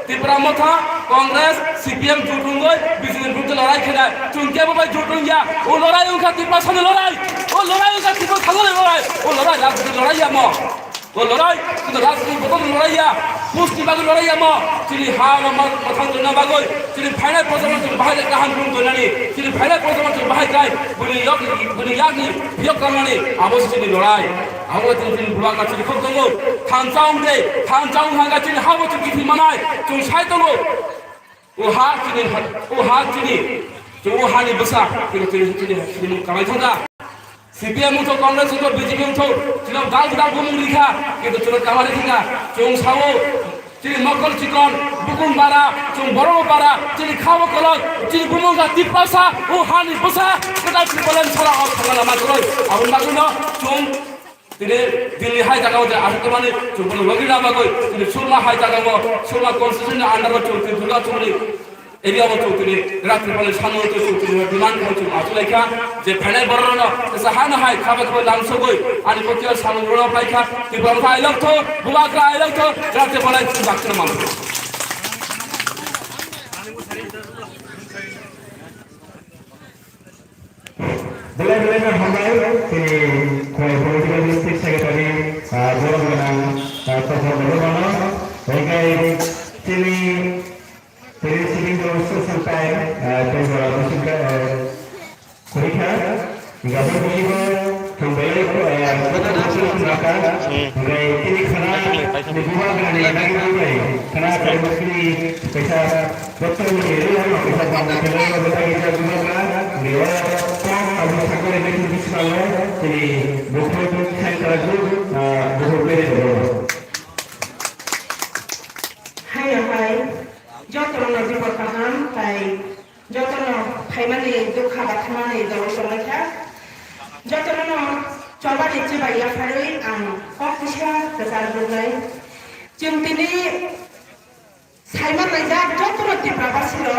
ত্রিপুরা মথা Congress CPM জুটুঙ্গই BJP বিরুদ্ধে লড়াই খেলায় চুনকে বাবাই জুটুঙ্গিয়া ও লড়াই উনকা ত্রিপুরা সামনে লড়াই ও লড়াই উনকা ত্রিপুরা সামনে লড়াই ও লড়াই রাজনীতি লড়াই আম ও লড়াই কিন্তু রাজনীতি বদল লড়াইয়া পুষ্টি বাগ লড়াইয়া ম চিনি হা নম্বর প্রথম জন্য বাগই চিনি ফাইনাল প্রথম বাহাই কাহান রুম দনানি চিনি ফাইনাল প্রথম বাহাই গায় বলি ইয়াগনি বিয়োগ করনানি আবশ্য চিনি লড়াই আবো চিনি বুয়া কা চিনি খুব দঙ্গ থানচাউং হাঙ্গা চিনি হাবো চিনি কি মানাই চুং সাই দঙ্গ ও হা চিনি ও হানি বসা চিনি কামাই থাকা সিপিএম উঠো কংগ্রেস উঠো বিজেপি উঠো চিনি দাল দাল গুমুং লিখা কিন্তু চিনি কামাই লিখা চুং সাও চিনি মকল চিকন বুকুম বারা চুং বড় বারা চিনি খাও কলক চিনি গুমুঙ্গা তিপাসা ও হানি বসা কেটা বলেন সারা অল খানা মাগরই আবুন মাগুনো চুং তিনি দিল্লি হাই জায়গাও যে আসতে মানে চুং লগিনা বাগই তিনি সুরমা হাই জায়গাও সুরমা কনস্টিটিউশন আন্ডার চুং তিনি দুর্গা চুংনি এরিয়া মতো তিনি রাত্রি বলে সামনে চুং তিনি বিমান চুং আসলেখা যে ফাইনাল বড় সাহান হাই খাবে খাবে লামসগই আনি পতিয়া সামনে বড় পাইখা তিব্রম খাই লক্ষ বুবাকরা আই লক্ষ রাত্রি বলে চুং বাক্সর মানুষ Boleh hambai ini political district secretary Jawa Tengah Prof. Bagaimana mereka ini sering terus sampai terus juga mereka nggak begitu kembali ke belakang mereka ini karena dibuat dengan lagi karena mesti bisa betul ini bisa banyak kalau kita juga dia Abu Sakure dengan Bismillah jadi bukan saya terlalu bukan beda. Hai, jotono nazi pertahan, hai, jotono hai mani dukha batmani dalam solekha, jotono coba dicoba ya hari fokusnya besar berlai, cintini hai mani dah jotono diprabasilo,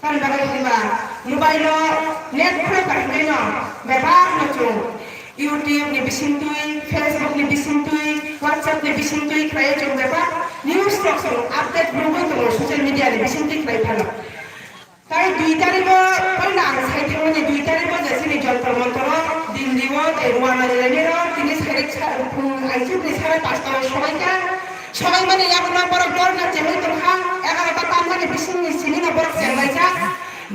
kan bagaimana mobile net pro kahino bebar macam YouTube ni bisintui Facebook ni bisintui WhatsApp ni bisintui kaya jom bebar news stock update berubah tu social media ni bisintui kaya phala kai duita ribo pandang sai themani duita ribo jasi ni jol permontoro Delhi wo Ruana Lelero tini sai aisip ni sai pasta সবাই মানে এখন বড় ডর না চেমে তো খা 11টা তার মানে বিশিং ni sini na বড় চেমাইছা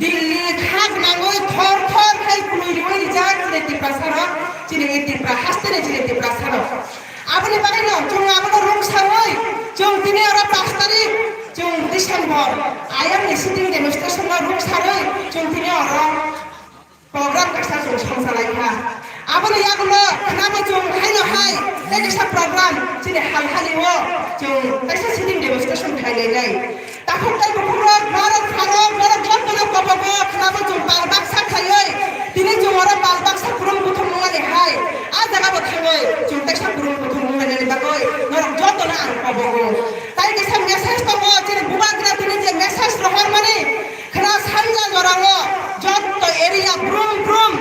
দিল্লি খাগ নাঙ্গই থর থর খাই কুই রিওই যা চিনে তিপ্রাসার চিনে তিপ্রা হাসতে চিনে তিপ্রাসার আপনি পারেন চুং আপন রুম সারই চুং দিনে ওরা 5 তারিখ চুং ডিসেম্বর আয়াম নি সিটিং ডেমনস্ট্রেশন রুম সারই চুং দিনে ওরা প্রোগ্রাম কাছা চুং সংসালাইখা আপনি ইয়াগুলো নামে চুং হাইনো হাই একটা প্রোগ্রাম চিনে হালহালিও চুং একটা সিটিং ডেমনস্ট্রেশন খাইলাই নাই তখন তাই বুকুরক ভারত ভারত ভারত যতনা কবব খানাবো চুং বালবাক্সা খাইই তিনি জোরা বালবাক্সা পুরম বুথম নলে হাই আ জায়গা বথাই চুং তেসা পুরম বুথম নলে বাগই নরম যতনা আন কবব তাই কেসা মেসেজ তব চিনে বুবাগ্রা তিনি যে মেসেজ রহর মানে খানা সানজা জরাও যত এরিয়া ব্রুম ব্রুম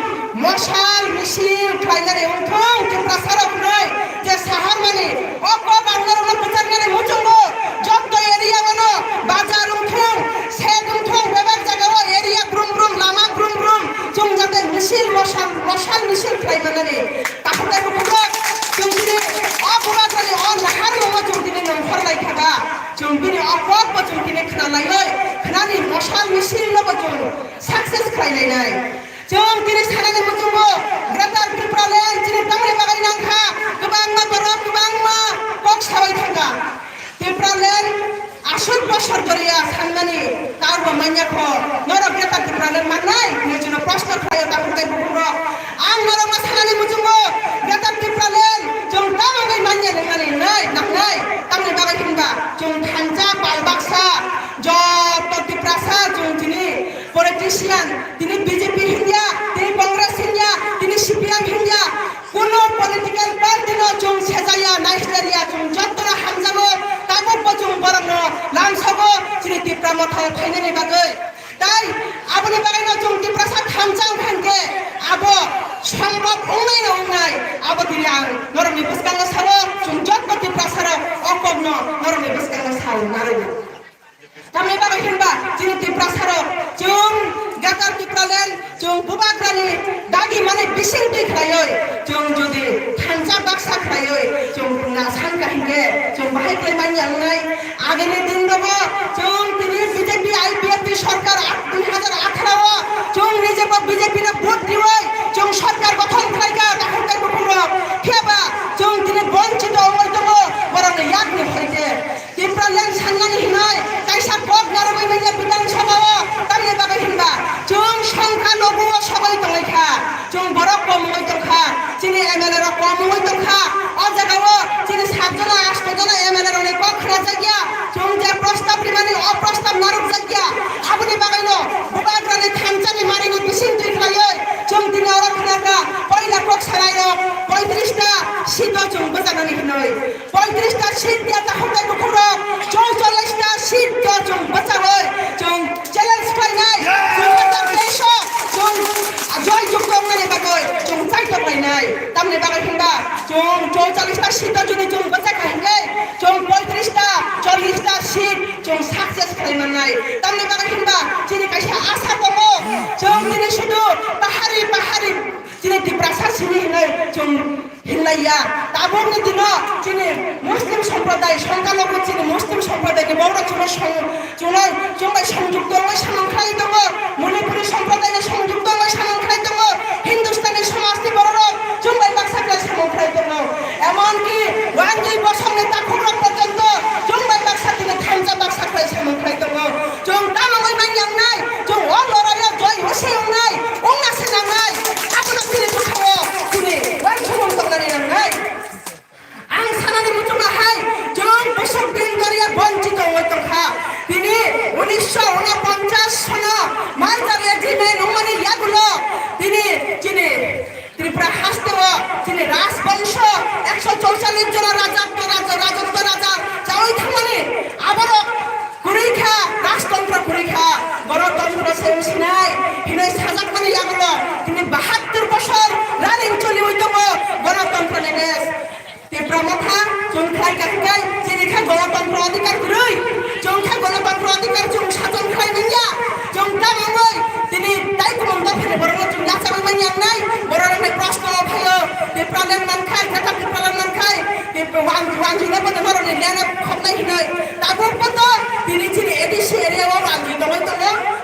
মশাল মিছিল খাইলারে উঠং ত্রিপুরা সারক নয় যে সাহার মানে ও কো বাংলার প্রচার মানে মুচঙ্গো যত এরিয়া মানে বাজার উঠং সেদ উঠং বেবার জায়গা এরিয়া ব্রুম ব্রুম লামা ব্রুম ব্রুম চুং যাতে মিছিল মশাল মিছিল খাইলারে তাহলে বুঝো চুংদিনে অ বুড়া জানি অ লাহার মা চুংদিনে নম্বর লাইখাবা চুংদিনে অ কত চুংদিনে খানা লাইলাই খানানি মশাল মিছিল লব চুং সাকসেস খাইলাই নাই Jom kini sanane mutumo gratar tripralen jini pamre bagai nangkha kebang ma borok kebang ma kok sawai thanga tripralen asur bosor doria sanani tarbo manya kho noro gratar tripralen manai ni jino proshno khayo taputai bukuro ang noro ma sanane mutumo gratar tripralen jom tamangai manya nangani nai nangnai tamre bagai hinba jom thanja balbaksa jot triprasa jom jini politician তিনি BJP হিন্দিয়া তিনি কংগ্রেস হিন্দিয়া তিনি CPM হিন্দিয়া কোন political party ন চুং সেজাইয়া Nigeria চুং যতনা হামজাবো তাগো পচুং বরং লাংসাবো চিনি তিপ্রা মথা ফাইনানি বাগৈ তাই আপনি বাগাই ন চুং তিপ্রা সা থামজাং ফানকে আবো সম্ভব উনাই না উনাই আবো দিলি আং নরমি বুসকাঙ্গা সারো চুং যত তিপ্রা সারো অকবন নরমি বুসকাঙ্গা সারো নারো जों बुबाग्रानि दागि माने बिसिं दै खायो जों जुदि थांजा बाक्सा खायो जों ना सानगा हिंगे जों बाहाय क्लेमानि आंनाय आगेनि दिन दङ जों दिनै बिजेपि आईपीएफपि सरकार 2018 जों निजेबो बिजेपि नो भोट दिवै जों सरकार गठन खालायगा दाखोन्दाय बुकुरो खेबा जों दिनै बंचित अमर दङ बरं यागनि फायदे टिप्रालेन साननानि हिनाय कायसा पग नारबाय बायदि बिधान सभायाव तामनि बागै हिनबा जों संख्या लघु सबाय दङैखा जों बर' कमै दंखा जोंनि एमएलए रा कमै दंखा अ जागायाव जोंनि 7 जना 8 जना एमएलए रनि कखरा जायगा जों जे प्रस्ताव दिमानि अप्रस्ताव नारक जायगा आबुनि बागैनो बुबाग्रानि थामजानि मारिनि बिसिं दैख्लायो जों दिनै अरा खनाका पहिला कक सारायो 35 टा सिट जों बजानानै हिनै 35 टा सिट দিয়া दाखोन्दाय बुकुरो 44 टा सिट जों बचाबै जों চ্যালেঞ্জ खालायनाय जों जय जुगमनि बागै जों फाइट खालायनाय तामनि बागै हिनबा जों 44 टा सिट जुदि जों बचाखांगै जों 35 टा 40 टा सिट जों साक्सेस खालामनाय तामनि बागै हिनबा दिनै कायसा आसा दङ जों दिनै सुदु पाहारि दिनै दिब्रासा सिनि हिनै जों हिननाया दाबोनि दिनाव दिनै मुस्लिम सम्प्रदाय संख्यालघु दिनै मुस्लिम सम्प्रदायनि बौरा जों संयुक्त सानखाय दङ मणिपुरी सम्प्रदायनि संयुक्त सानखाय दङ हिन्दुस्तानी समाजनि बर' जों बाक्साखौ सानखाय दङ एमनकि वानजि बसंनि ताखुरा पर्यन्त जों बाक्सा दिनै थामजा बाक्साखौ सानखाय दङ जों तामाङै मानियांनाय जों अ लराया जय होसेयांनाय अंना सेनांनाय आबुना दिनै बुखाव दिनै वान सुमन दंनानै नांनाय आं सानानै बुथुमाहाय जों बोसोर दिन गरिया बंचित दंखा दिनै 1949 सना मार्चार एग्रीमेंट उमानि यागुलो दिनै त्रिपुरा हास्तेव दिनै राजबंश 144 जना राजत्व राजा जावै थांनानै आबार गुरैखा राजतंत्र गुरैखा गणतंत्र सेमसिनाय हिनै साजाकमानि यागुलो दिनै 72 बছর রানিং চলিবই দङ গণতন্ত্র নেনেস त्रिपुरा माथा जों खायगाय जेरैखाय गणतंत्र अधिकार गुरै जोंखा गणतंत्र अधिकार जों साजन खालायनाया जों दामाङै दिनै दायखौमोनदा फैनो बर'नो जों लाचाबाय मानियांनाय बर'नि प्रश्न फैयो त्रिपुरालेन मानखाय जाथा त्रिपुरालेन मानखाय वानजिनो बदन बर'नि लेना खबनाय हिनै दाबो पत दिनै एडिसि एरियायाव वानजि दङ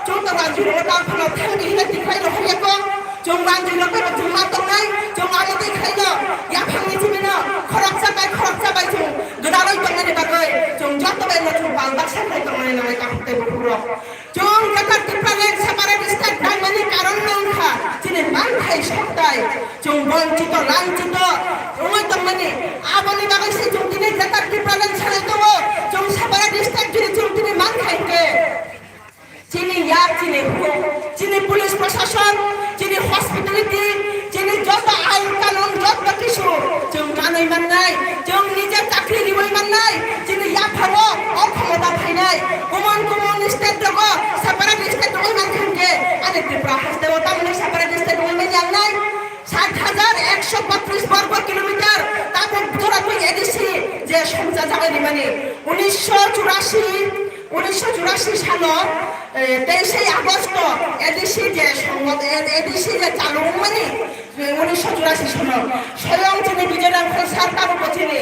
जों वानजिनो दाफानाव थांनि हिनै दिखाय रखयाको जों वानजिनो बर'नो जों मा दंनाय जों आलादै खायनो याफांनि जिबिनो खरक जाबाय जों गोदानै दंनायनि बागै जों जतबाय जों बाक्सा खाय दंनाय नामाय काखते बुकुरो जों जाथा त्रिपुरालेन सेपारेट स्टेट दाइमानि कारण नंखा दिनै मानखाय सप्ताय जों बंचित लांचित उमै दंनायनि आबनि बागै जों दिनै जाथा त्रिपुरालेन सानाय दङ जों सेपारेट स्टेट जों दिनै मानखायके दिनै याक दिनै पुलिस प्रशासन दिनै हस्पिटालिटी दिनै जत आइन कानुन जत किसु जों मानै माननाय जों निजे चाकरि लिबै माननाय दिनै याफाव अक्षमता फैनाय गुबुन स्टेट दङ सेपारेट स्टेट दङ मानखायके आरो त्रिपुरा हास्तेव तामनि सेपारेट स्टेट दङ माननाय 7,132 বর্গ কিলোমিটার তারপর তোরা তুই এডিসি যে সংযা জায়গানি মানে 1984 সালে 23 আগস্ট এডিসি যে চালু মানে 1984 সালে স্বয়ং তিনি বিজয়রামপুর সরকার উপচিনি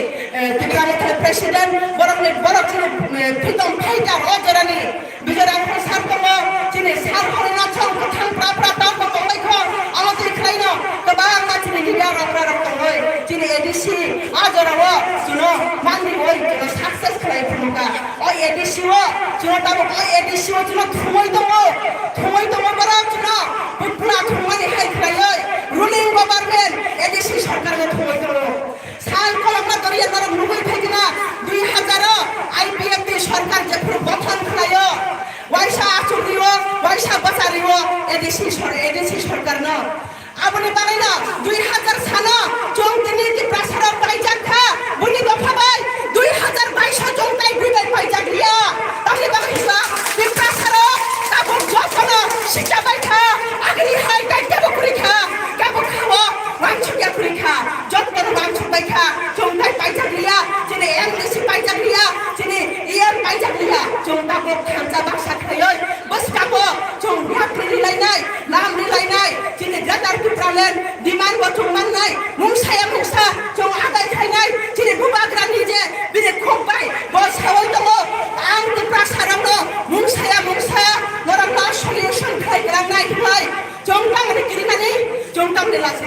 ত্রিপুরা প্রেসিডেন্ট বড় প্রীতম ফাইটার অজরানি বিজয়রামপুর সরকার তিনি সারহরনা সংগঠন প্রাপ্রাতা কতমাইখ আমাদের খাইনো गोबां मानसिनि लिडार रक्तङै दिनै एडिसि आजराव जुनो माननि ओइ जुनो साक्सेस खालायफुंगा ओइ एडिसिओ जुनो दाबो ओइ एडिसिओ जुनो थुमै दङ बारा जुनो पुरा थुमानि हाय खालायो रुलिं गभर्नमेन्ट एडिसि सरकारनो थुमै दङ साल कलमना दरिया दर नुबै फैगोना 2000 आईपीएफपि सरकार जेफोर गठन खालायो वाइसा आचुरियो वाइसा बचारियो एडिसि सरकारनो आबनि बानायना 2000 साना जों दिनै त्रिपुरा पाइजाखा बुनि दफाबाय 2022 जों ताइ बिबाय पाइजागलिया तामनि बाखिबा त्रिपुरा ताबो जफना सिजाबाय खा आगनि हाय गायकेबो कुरिखा गाबो खावो वानसुया कुरिखा जतन वानसुबाय खा जों ताइ पाइजागलिया दिनै एमडीसी पाइजागलिया दिनै इएम पाइजागलिया जों ताबो खानजा बाक्सा खायो बस गाबो जों यात्रि लायनाय नाम लायनाय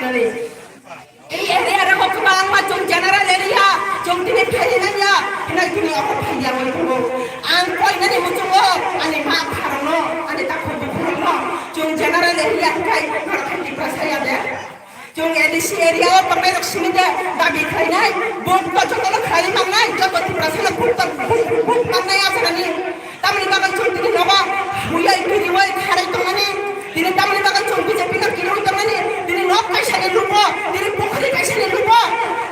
nani এই এরিয়ার হকবাং মা জং জেনারেল এরিয়া জং দিনে ফাইনানিয়া নাই দিনে অক ফাইয়া মই তো আং কইনানি মুচুঙ্গো আনি মা ফারনো আনি তাকো বুকুরনো জং জেনারেল এরিয়া কাই মারখান্তি ভাষায়া দে jung edisi area pakai sini deh bagi kainai bom kocok kali mangai jago perasaan bom mangai apa nani tamu ni bakal cung tini nawa huya itu riwai hari tengani tini tamu ni bakal cung BJP nak kilo tengani tini nok kaisane lupa tini pokri kaisane lupa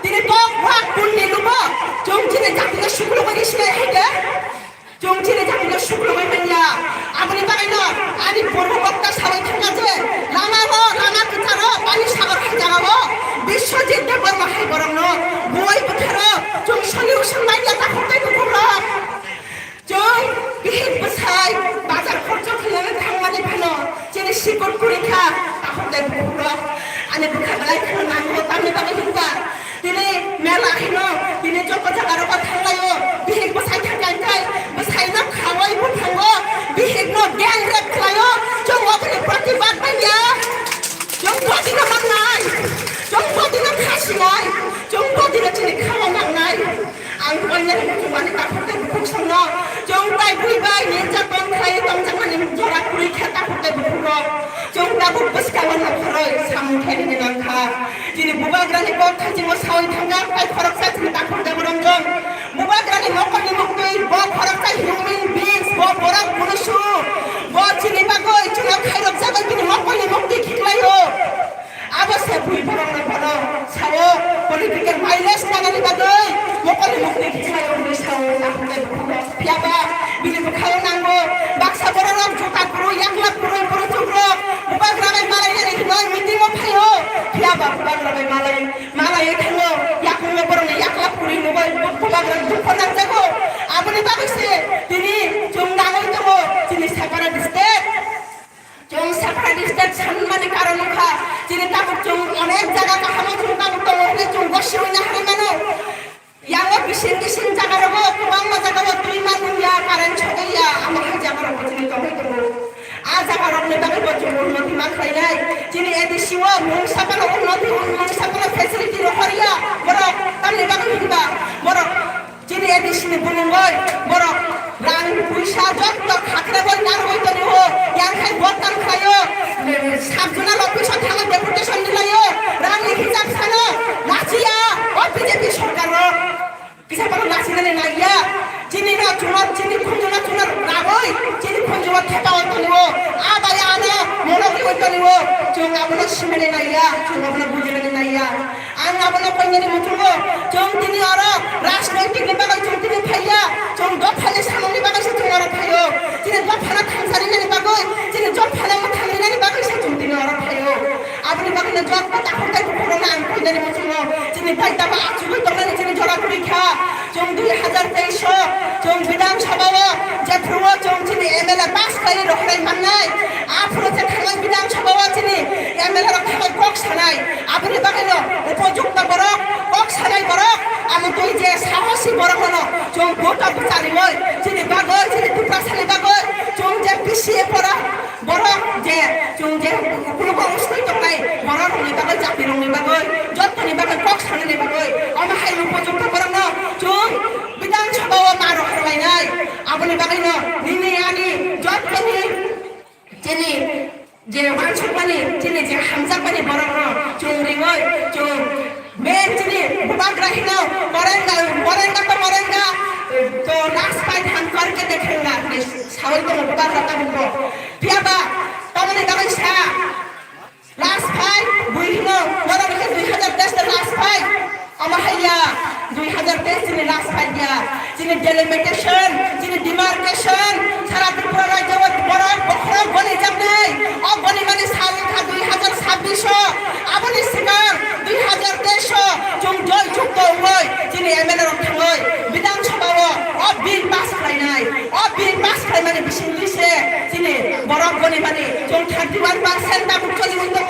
tini tok wak pun ni lupa jung cine jatiga syukur bagi sini hede jung cine jatiga syukur bagi menya apa ni bakal no ani porbo bakta sawai tengah je lama ho lama kita ro pani sagar jangawo Biswajit দেবর মাহাই বরং বই পথারো জং solution মাইয়া তাকতে কুকুরা জং বিহিত বসাই বাজার খরচ খেলে থাংমানি ভালো যেনে শিকড় পরীক্ষা তাকতে কুকুরা আনে বুখাগলাই খানো নাঙ্গো তামনি বাগে হিনবা তিনি মেলা হিনো তিনি জক জাগার কথা থাংলায়ো বিহিত বসাই থাকাই বসাই না খাওয়াই বুথাঙ্গো বিহিত নো গ্যাং রেপ খালায়ো জং অপনি প্রতিবাদ মাইয়া জং প্রতিনা মাননাই jong dina kasih nai jong dina cini kalau nak nai ang koinnya itu mana tak putih bukan sana jong bai bui bai ni jatong kai tong jangan ni jorak bui kata putih bukan jong dabu bus kawan nak keroi samu kai ni nangka jadi buba grani kau kaji mau sawi tangga kai korak saya cini tak putih bukan jong buba grani mau kau ni mau kau bawa korak saya human beings bawa borak manusia bawa cini bagai cina kai rok jaga cini mau kau ni mau kau kiklayo apa saya bui barang nak barang saya politiker wireless nangan ibagai mokon mukti saya udah saya nak udah piaba bila berkaya nanggo baksa barang juta guru yang lap guru cukro bukan ramai malai ni kita meeting mau payo piaba bukan ramai malai itu yak mau barang yak lap guru mobile bukan ramai juta nang jago apa ni bagus sih ini jumlah itu mo jenis sekarang di state jong separatist সম্মানে কারণ খা যিনি তাবুক জং অনেক জায়গা কাহামো জং তাবুক তো হলে জং বসিও না হারে মানো ইয়াঙ্গো বিশিন জায়গা রব কুবাং মা জায়গা তুই মানু ইয়া কারেন্ট ছগইয়া আমার জায়গা রব যিনি তো হইতো আ জায়গা রব নে বাগে বজু উন্নতি মা খাইলাই যিনি এদিশিও মুং সাপানো উন্নতি মুং সাপানো ফ্যাসিলিটি রহরিয়া বড় তামনি বাগে হিবা বড় যিনি এদিশিনি বুনুঙ্গই বড় রাং পুইসা যত খাকরে বই নার হইতো নি হো ইয়াং খাই বতান খায়ো সাবজনা অফিসে থাকা ডেপুটেশন দিলায়ো রাং হিজাব সানো নাচিয়া ও বিজেপি সরকার কিসা বড় নাচিনানে নাইয়া যিনি না চুনার যিনি খুঁজনা চুনার রাগই যিনি খুঁজনা থেকা হইতো নি হো আবাই আনা মনকি হইতো নি হো চং আপনা সিমেনে নাইয়া চং আপনা বুঝেনে নাইয়া আং আপনা কইনি মুতুগো চং তিনি আর রাজনৈতিক নিবাগাই চং তিনি ফাইয়া চং দফালে সামনে বাগাই সে চং আর ফাইও তিনি দফালা থানসারি নানি বাগাই তিনি দফালা মাথানি নানি বাগাই সে চং তিনি আর ফাইও আপনি বাগাই না জব পাতা হইতা পুরোনা আং কইনি মুতুগো তিনি ফাইতা বা আচুগই তমানে তিনি জরা পরীক্ষা চং 2023 চং বিধানসভা যে প্রো চং তিনি এমএলএ পাস করে রহরাই মাননাই আফরো যে থাঙ্গাই বিধানসভা তিনি এমএলএ রখাই কক সানাই আপনি বাগাই না উপযুক্ত বড় কক সানাই বড় আমি তুই যে সাহসী বড় হলো চং ভোটা বিচারি মই যিনি বাগৈ যিনি দুপ্রাসালি বাগৈ চং যে পিছিয়ে পড়া বড় যে চং যে কোনো অবস্থায় তো নাই বড় রঙি বাগৈ জাতি রঙি বাগৈ যতনি বাগৈ কক সানাই বাগৈ আমার হাই উপযুক্ত বড় ন চং বিধানসভা মার হলাই নাই আপনি বাগৈ ন নিনি আনি যতনি যিনি যে মানসুপানি যিনি যে হামজা পানি বড় চং রিঙই চং মেন যিনি বুবাগ্রাহিনো মরেঙ্গা তো লাস্ট ফাইট হান করকে দেখেঙ্গা সাউল তো বুবাগ্রা কাবুকো পিয়াবা তমনে দাবাই সা লাস্ট ফাইট বুইহিনো বড় 2010 লাস্ট ফাইট আমার হাইয়া 2010 যিনি লাস্ট ফাইট দিয়া যিনি ডেলিমিটেশন যিনি ডিমার্কেশন সারা ত্রিপুরা রাজ্য বড় বখরা বলি যাব নাই ও বলি মানে সাউল খা 2026 আপনি সিগার 2023 জং জয় যুক্ত হই যিনি এমএলএ রক্ষাই বিধানসভা ও বিল পাস খাই নাই ও বিল পাস খাই মানে বিশিন দিছে যিনি বড় বনি মানে জং 31% তা মুক্তি হইতো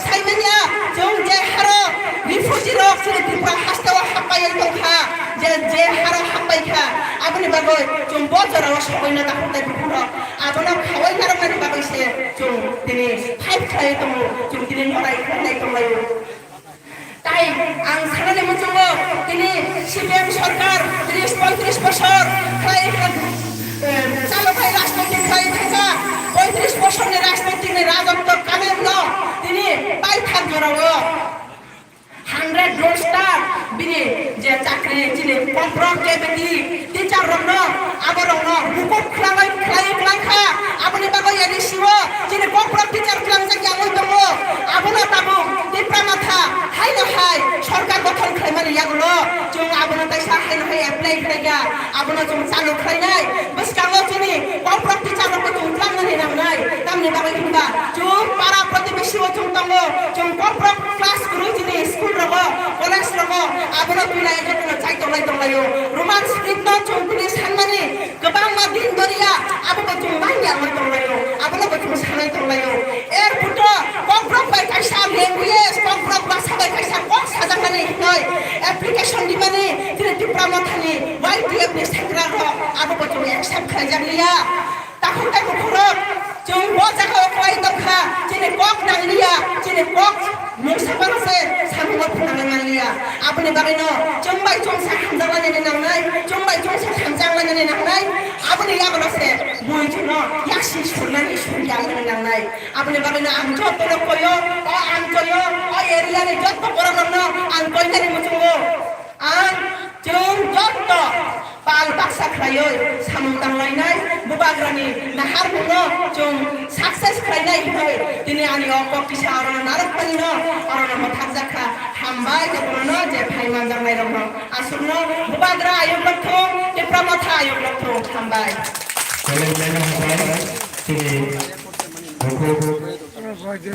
সাইমেনিয়া জং যে হারো রিফিউজি রক যিনি ত্রিপুরা হাসতাও হাপাই তো খা যে হারো হাপাই খা আপনি বাগৈ জং বড় जराव सबायना दाखुंथाय बुखुरो आबोनो खावै नारमनायनि बागैसे जों दिनै फाइट खालाय दङ जों दिनै लड़ाई खालामनाय दंलायो তাই आं साननानै मोजाङो दिनै सिपिएम सरकार 30-35 বছর চালকাই রাজনৈতিক খাই থাকা 35 বছরের রাজনৈতিক রাজত্ব কামের ন তিনি পাই থাক জরাও 100 gold star bini je chakri chini komprok ke beti teacher rong aborong no hukuk khlai kha apni bago yani siwo chini komprok teacher klang jak yang tongo abono tabu diploma tha hai na hai sarkar gothan khlaimani yagulo jung abono taisa hai na hai apply khlaiga abono jung chalu khlainai baskango chini komprok teacher rong jung klangnani namnai tamni bago himba jung para प्रतिवेशी jung tongo jung komprok class guru chini school college रंगो आबोनो बिलाय जतनो चाइ तंलाय तंलायो Roman script चौंतिनि सानमानि गोबां मा दिन दरिया आबोनो जों माइया मा तंलायो आबोनो बथुम सानाय तंलायो एर फुटो कमफ्रम बाय काइसा लैंग्वेज कमफ्रम भाषा बाय काइसा कम साजांनानै होय एप्लिकेशन दिमानि दिनै दिप्रामा थानि वाइटिएफ नि सेक्रा र आबोनो जों एक्सेप्ट खालामजालिया ताखुंथाय बुखुरो जों बजाखौ खाय दखा दिनै कक नांलिया दिनै कक मुसाबारसे सामुवा फुनांलिया आपनि बागैनो जोंबाय जोंसा खामजांलायनानै नांनाय जोंबाय जोंसा खामजांलायनानै नांनाय आपनि यागलसे बुइजनो यासि सुरनानै सुरयालायनानै नांनाय आपनि बागैनो आं जतनो कयो अ आं कयो अ एरियानि जत बरननो आं कयनानि मुजुंगो आं जों जत पाल बाक्सा खायो सामुदांलायनाय बुबाग्रानि नाहार बुङो जों साक्सेस खालायनाय होय दिनै आंनि अककिसा आरो नारकपानिनो आरो मथाजाखा हामबाय जबरनो जे फाइमान जानाय रङ आसुरनो बुबाग्रा आयोग लखौ दिप्रामाथा आयोग लखौ हामबाय कलेज में हमारे